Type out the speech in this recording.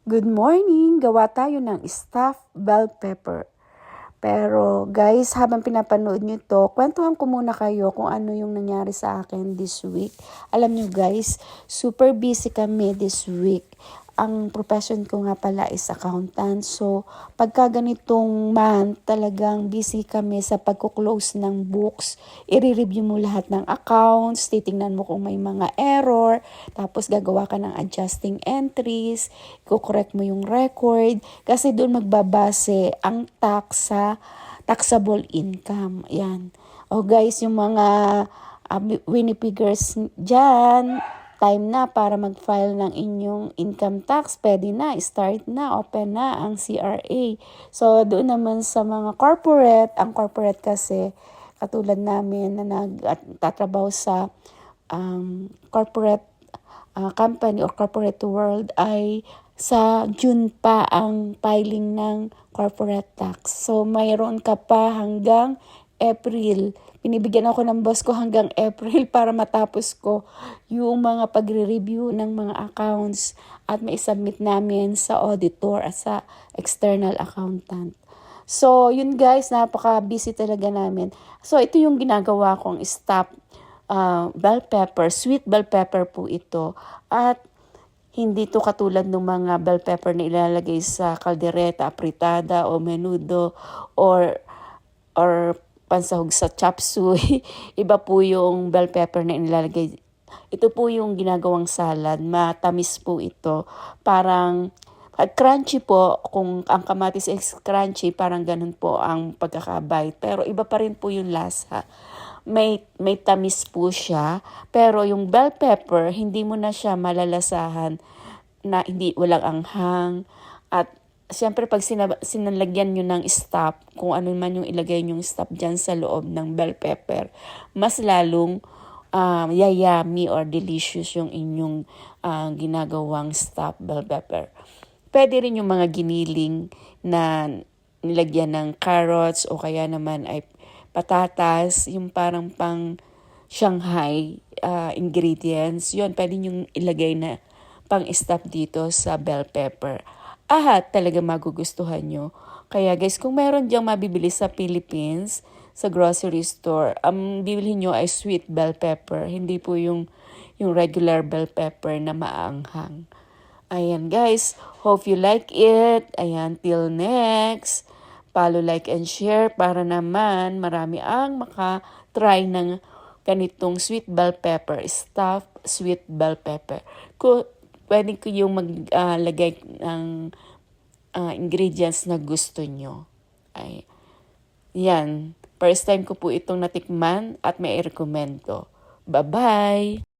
Good morning! Gawa tayo ng stuffed bell pepper. Pero guys, habang pinapanood nyo to, kwentuhan ko muna kayo kung ano yung nangyari sa akin this week. Alam nyo guys, super busy kami this week. Ang profession ko nga pala is accountant. So, pagka ganitong month, talagang busy kami sa pagkuklose ng books. I-review mo lahat ng accounts, titingnan mo kung may mga error, tapos gagawa ka ng adjusting entries, i-correct mo yung record, kasi doon magbabase ang tax sa taxable income. Yan. O guys, yung mga Winnipegers dyan, time na para mag-file ng inyong income tax. Pwede na, start na, open na ang CRA. So, doon naman sa mga corporate, ang corporate kasi, katulad namin na nagtatrabaho sa corporate company or corporate world, ay sa June pa ang filing ng corporate tax. So, mayroon ka pa hanggang April. Binibigyan ako ng boss ko hanggang April para matapos ko yung mga pagre-review ng mga accounts at mai-submit namin sa auditor at sa external accountant. So, yun guys, napaka-busy talaga namin. So, ito yung ginagawa kong stop bell pepper, sweet bell pepper po ito. At hindi to katulad ng mga bell pepper na ilalagay sa kaldereta, apritada o menudo or pansahog sa chop suey. Iba po yung bell pepper na inilalagay. Ito po yung ginagawang salad. Matamis po ito. Parang crunchy po. Kung ang kamatis is crunchy, parang ganun po ang pagkakabite. Pero iba pa rin po yung lasa. May tamis po siya. Pero yung bell pepper, hindi mo na siya malalasahan na walang anghang. At siyempre, pag sinalagyan nyo ng stop, kung ano man yung ilagay nyong stop dyan sa loob ng bell pepper, mas lalong yummy or delicious yung inyong ginagawang stop bell pepper. Pwede rin yung mga giniling na nilagyan ng carrots o kaya naman ay patatas, yung parang pang Shanghai ingredients. Yun, pwede yung ilagay na pang-stop dito sa bell pepper. Talaga magugustuhan nyo. Kaya guys, kung meron diyang mabibili sa Philippines, sa grocery store, ang bibilhin nyo ay sweet bell pepper. Hindi po yung regular bell pepper na maanghang. Ayan guys, hope you like it. Ayan, till next. Follow, like, and share para naman marami ang makatry ng ganitong sweet bell pepper, stuffed sweet bell pepper. Pwede ko yung maglagay ng ingredients na gusto nyo. Yan. First time ko po itong natikman at may recommend to. Bye-bye!